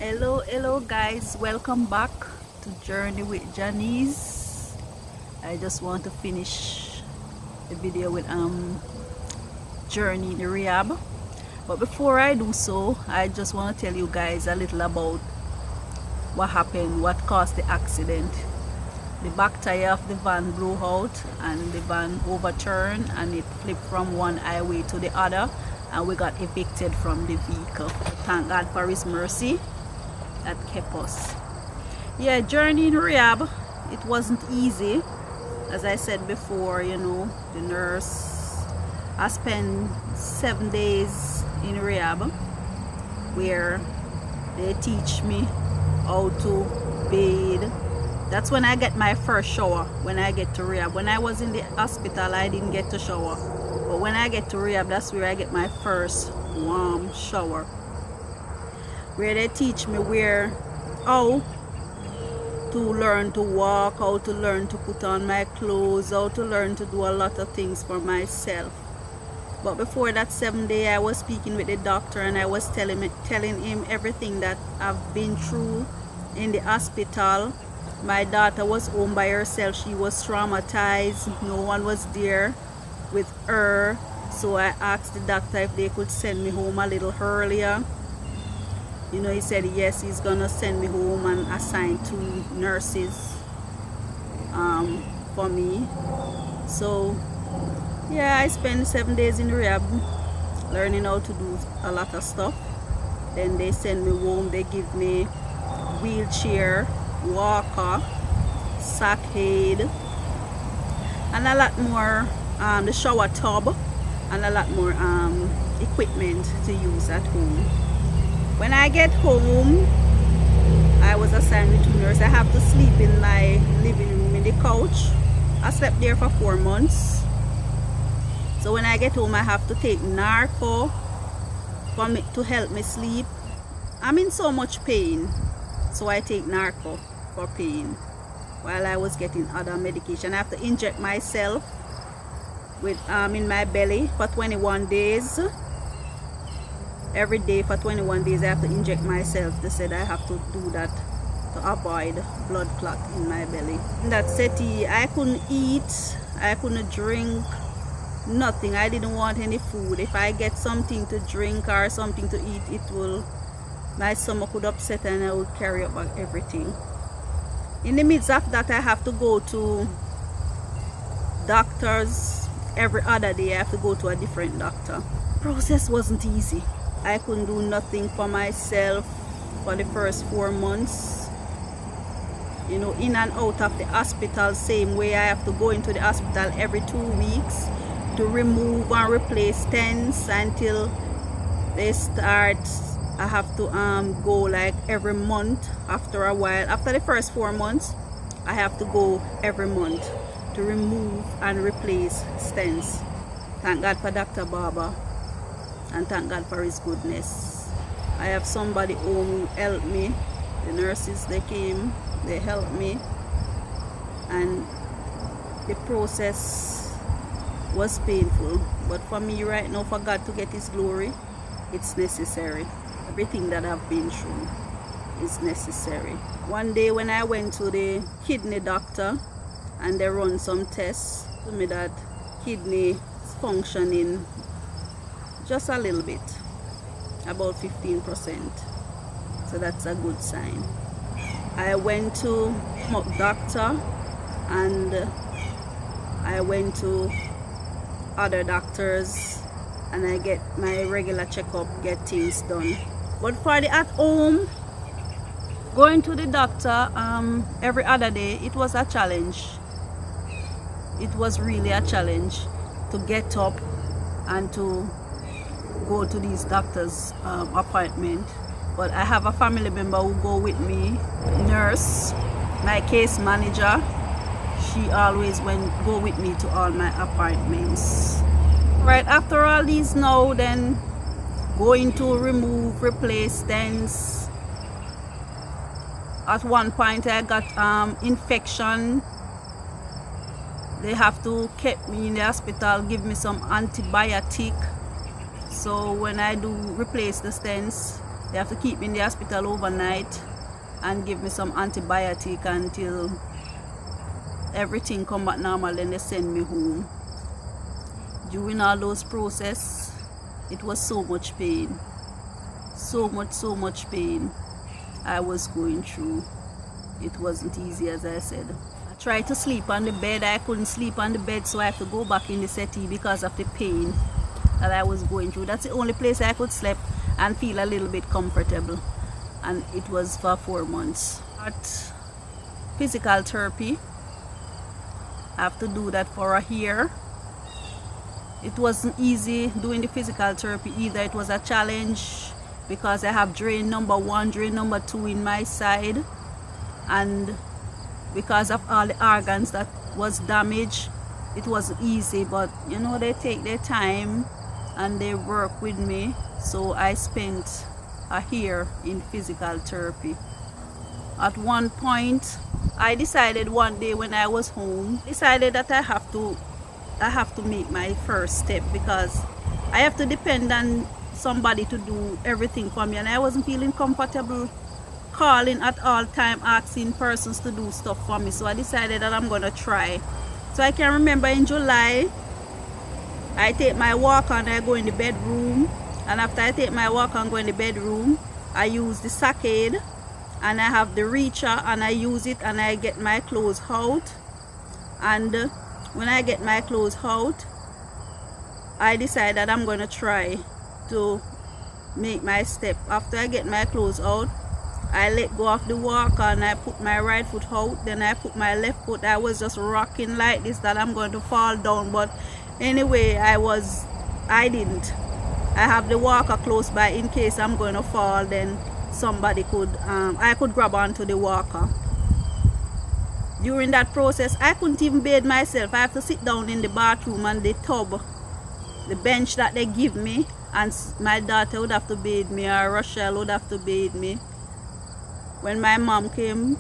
Hello guys, welcome back to Journey with Janice. I just want to finish the video with Journey the rehab, but before I do so, I just want to tell you guys a little about what happened, what caused the accident. The back tire of the van blew out and the van overturned and it flipped from one highway to the other, and we got evicted from the vehicle. Thank God for his mercy that kept us. Yeah, journey in rehab, it wasn't easy. As I said before, you know, the nurse, I spent 7 days in rehab where they teach me how to bathe. That's when I get my first shower, when I get to rehab. When I was in the hospital, I didn't get to shower, but when I get to rehab, that's where I get my first warm shower, where they teach me how to learn to walk, how to learn to put on my clothes, how to learn to do a lot of things for myself. But before that 7 day, I was speaking with the doctor and I was telling him everything that I've been through in the hospital. My daughter was home by herself. She was traumatized. No one was there with her. So I asked the doctor if they could send me home a little earlier. You know, he said yes, he's gonna send me home and assign 2 nurses for me. So yeah, I spent 7 days in rehab learning how to do a lot of stuff. Then they send me home. They give me wheelchair, walker, sack aid, and a lot more, the shower tub, and a lot more equipment to use at home. When I get home, I was assigned with 2 nurses. I have to sleep in my living room in the couch. I slept there for 4 months. So when I get home, I have to take narco to help me sleep. I'm in so much pain, so I take narco for pain while I was getting other medication. I have to inject myself with in my belly for 21 days. Every day for 21 days I have to inject myself. They said I have to do that to avoid blood clot in my belly. In that city, I couldn't eat, I couldn't drink, nothing. I didn't want any food. If I get something to drink or something to eat, my stomach would upset and I would carry up everything. In the midst of that, I have to go to doctors every other day. I have to go to a different doctor. Process wasn't easy. I couldn't do nothing for myself for the first 4 months. You know, in and out of the hospital, same way. I have to go into the hospital every 2 weeks to remove and replace stents until they start. I have to go like every month after a while. After the first 4 months, I have to go every month to remove and replace stents. Thank God for Dr. Barber. And thank God for his goodness. I have somebody home who helped me. The nurses, they came, they helped me. And the process was painful. But for me right now, for God to get his glory, it's necessary. Everything that I've been through is necessary. One day when I went to the kidney doctor and they run some tests, told me that kidney is functioning just a little bit, about 15%. So that's a good sign. I went to doctor and I went to other doctors and I get my regular checkup, get things done. But for the at home, going to the doctor every other day, it was a challenge. It was really a challenge to get up and to go to these doctors' appointment. But I have a family member who go with me, nurse, my case manager. She always go with me to all my appointments. Right after all these now, then going to remove, replace stents. At one point I got infection. They have to keep me in the hospital, give me some antibiotic. So when I do replace the stents, They have to keep me in the hospital overnight and give me some antibiotic until everything come back normal, then they send me home. During all those process, it was so much pain. So much pain I was going through. It wasn't easy, as I said. I tried to sleep on the bed. I couldn't sleep on the bed, so I have to go back in the settee because of the pain that I was going through. That's the only place I could sleep and feel a little bit comfortable. And it was for 4 months. At physical therapy, I have to do that for a year. It wasn't easy doing the physical therapy either. It was a challenge because I have drain number 1, drain number 2 in my side, and because of all the organs that was damaged, it wasn't easy. But you know, they take their time and they work with me, so I spent a year in physical therapy. At one point, I decided one day when I was home, decided that I have to make my first step, because I have to depend on somebody to do everything for me, and I wasn't feeling comfortable calling at all time, asking persons to do stuff for me. So I decided that I'm gonna try. So I can remember in July, I take my walker and I go in the bedroom, and after I take my walker and go in the bedroom, I use the saccade and I have the reacher and I use it and I get my clothes out. And when I get my clothes out, I decide that I'm gonna try to make my step. After I get my clothes out, I let go of the walker and I put my right foot out, then I put my left foot. I was just rocking like this, that I'm going to fall down, but anyway, I didn't. I have the walker close by in case I'm going to fall, then somebody could, I could grab onto the walker. During that process, I couldn't even bathe myself. I have to sit down in the bathroom and the tub, the bench that they give me, and my daughter would have to bathe me, or Rochelle would have to bathe me. When my mom came,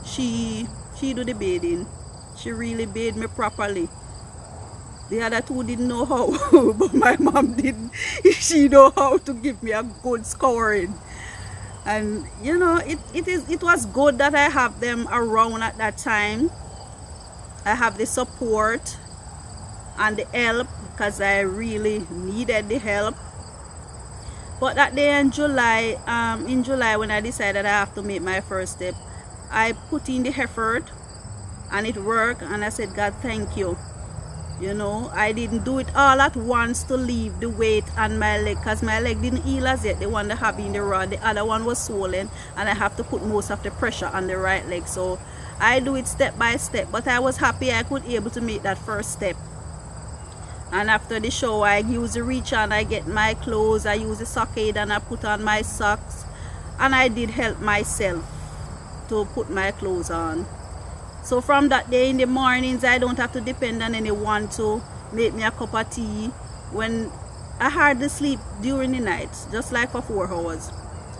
she do the bathing. She really bathed me properly. The other two didn't know how, but my mom did. She know how to give me a good scouring. And you know, it was good that I have them around at that time. I have the support and the help, because I really needed the help. But that day in July when I decided I have to make my first step, I put in the effort and it worked, and I said, God, thank you. You know, I didn't do it all at once to leave the weight on my leg, because my leg didn't heal as yet. The one that have in the rod, the other one was swollen, and I have to put most of the pressure on the right leg. So I do it step by step, but I was happy I could able to make that first step. And after the show, I use the reacher and I get my clothes. I use the sockade and I put on my socks, and I did help myself to put my clothes on. So from that day in the mornings, I don't have to depend on anyone to make me a cup of tea. When I hardly sleep during the night, just like for 4 hours.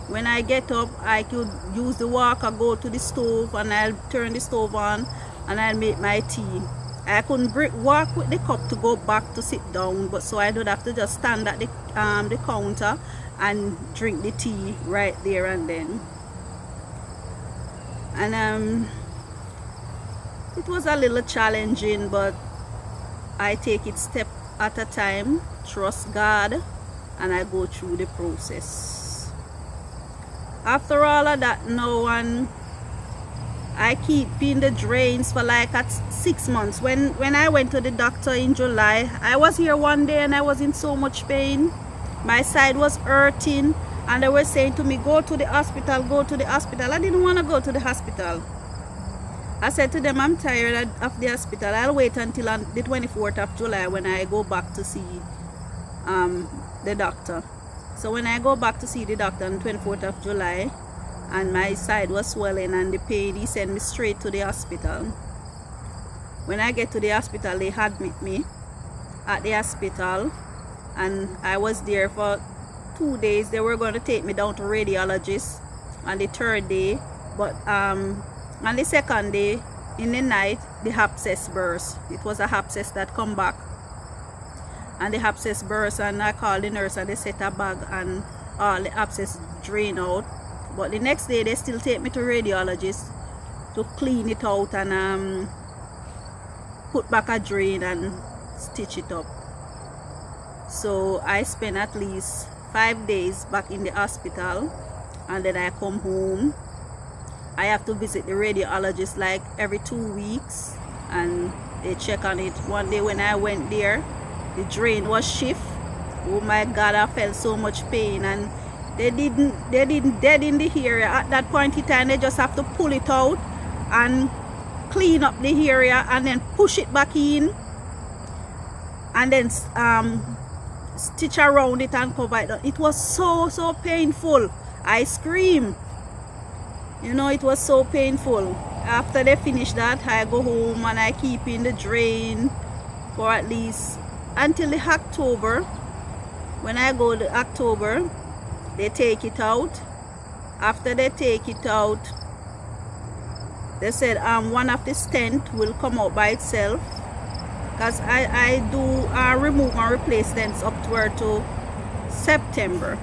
When I get up, I could use the walker, go to the stove, and I'll turn the stove on and I'll make my tea. I couldn't walk with the cup to go back to sit down, but so I would have to just stand at the counter and drink the tea right there and then. And it was a little challenging, but I take it step at a time, trust God, and I go through the process. After all of that now, and I keep in the drains for like at 6 months. When I went to the doctor in July, I was here one day and I was in so much pain. My side was hurting, and they were saying to me, go to the hospital, go to the hospital. I didn't want to go to the hospital. I said to them, I'm tired of the hospital. I'll wait until on the 24th of July when I go back to see the doctor. So when I go back to see the doctor on the 24th of July, and my side was swelling and the pain, he sent me straight to the hospital. When I get to the hospital, they admit me at the hospital, and I was there for 2 days. They were going to take me down to radiologist on the 3rd day, but on the 2nd day in the night, the abscess burst. It was a abscess that come back, and the abscess burst, and I called the nurse and they set a bag and all the abscess drain out. But the next day they still take me to radiologist to clean it out and put back a drain and stitch it up. So I spent at least 5 days back in the hospital, and then I come home. I have to visit the radiologist like every 2 weeks, and they check on it. One day when I went there, the drain was shift. Oh my God, I felt so much pain, and they didn't dead in the area at that point in time. They just have to pull it out and clean up the area and then push it back in, and then stitch around it and cover it. It was so painful. I screamed. You know, it was so painful. After they finish that, I go home and I keep in the drain for at least until the October. When I go to October, they take it out. After they take it out, they said one of the stent will come out by itself, because I do remove and replace stents up to September.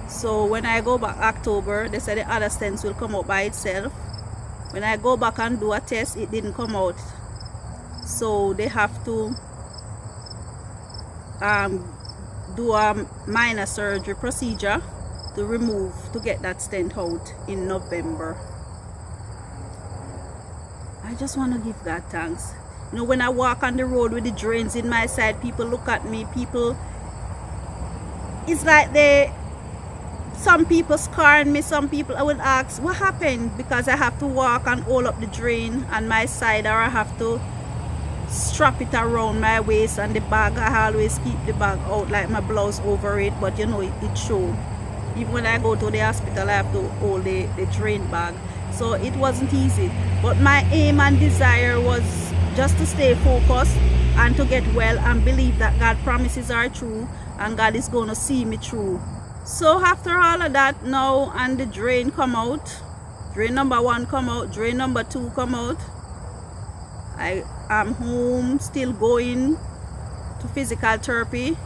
So when I go back October, they said the other stents will come out by itself. When I go back and do a test, it didn't come out. So they have to do a minor surgery procedure to get that stent out in November. I just want to give God thanks. You know, when I walk on the road with the drains in my side, people look at me. It's like some people scarring me. Some people, I would ask, what happened? Because I have to walk and hold up the drain on my side, or I have to strap it around my waist, and the bag, I always keep the bag out like my blouse over it, but you know, it shows. Even when I go to the hospital, I have to hold the drain bag. So it wasn't easy, but my aim and desire was just to stay focused and to get well and believe that God's promises are true and God is going to see me through. So after all of that now, and the drain come out, drain number 1 come out, drain number 2 come out, I am home, still going to physical therapy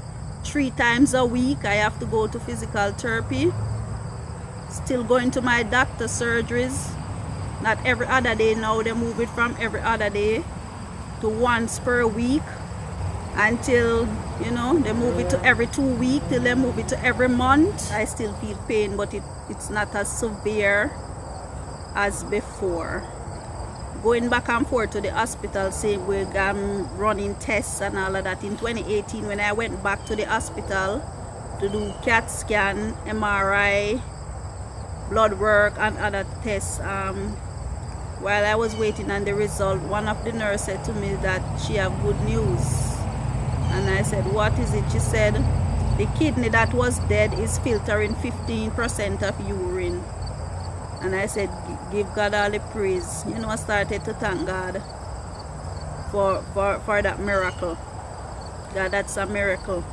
3 times a week. I have to go to physical therapy. Still going to my doctor surgeries, not every other day now. They move it from every other day to once per week, until, you know, they move it to every 2 weeks, till they move it to every month. I still feel pain, but it's not as severe as before. Going back and forth to the hospital, same way, I'm running tests and all of that. In 2018, when I went back to the hospital to do CAT scan, MRI, blood work and other tests, while I was waiting on the result, one of the nurses said to me that she have good news. And I said, what is it? She said, the kidney that was dead is filtering 15% of urine. And I said, give God all the praise. You know, I started to thank God for that miracle. God, that's a miracle.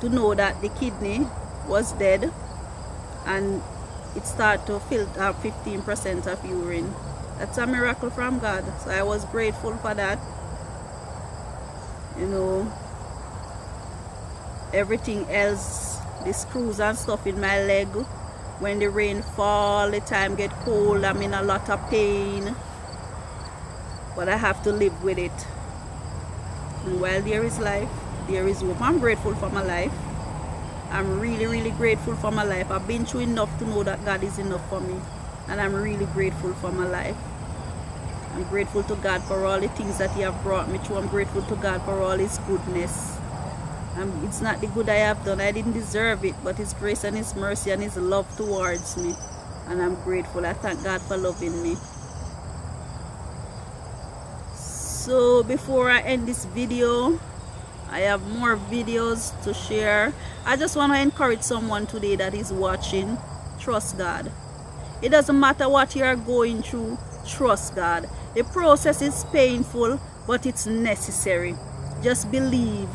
To know that the kidney was dead and it started to filter 15% of urine. That's a miracle from God. So I was grateful for that. You know, everything else, the screws and stuff in my leg, when the rain fall, the time get cold, I'm in a lot of pain, but I have to live with it. And while there is life, there is hope. I'm grateful for my life. I'm really grateful for my life. I've been through enough to know that God is enough for me, and I'm really grateful for my life. I'm grateful to God for all the things that He have brought me through. I'm grateful to God for all His goodness. It's not the good I have done. I didn't deserve it, but His grace and His mercy and His love towards me. And I'm grateful. I thank God for loving me. So before I end this video, I have more videos to share. I just want to encourage someone today that is watching. Trust God. It doesn't matter what you are going through. Trust God. The process is painful, but it's necessary. Just believe.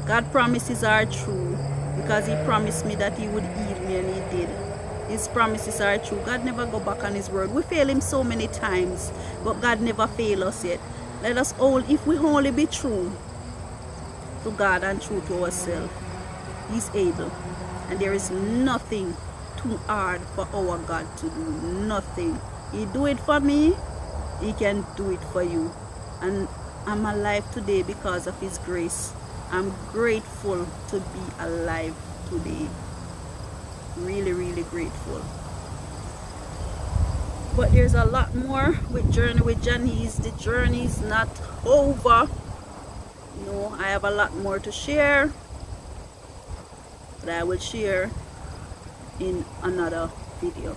God's promises are true, because He promised me that He would heal me, and He did. His promises are true. God never go back on His word. We fail Him so many times, but God never failed us yet. Let us all, if we only be true to God and true to ourselves, He's able. And there is nothing too hard for our God to do. Nothing. He do it for me, He can do it for you. And I'm alive today because of His grace. I'm grateful to be alive today. Really, really grateful. But there's a lot more with Journey with Janice. The journey is not over. You know, I have a lot more to share that I will share in another video.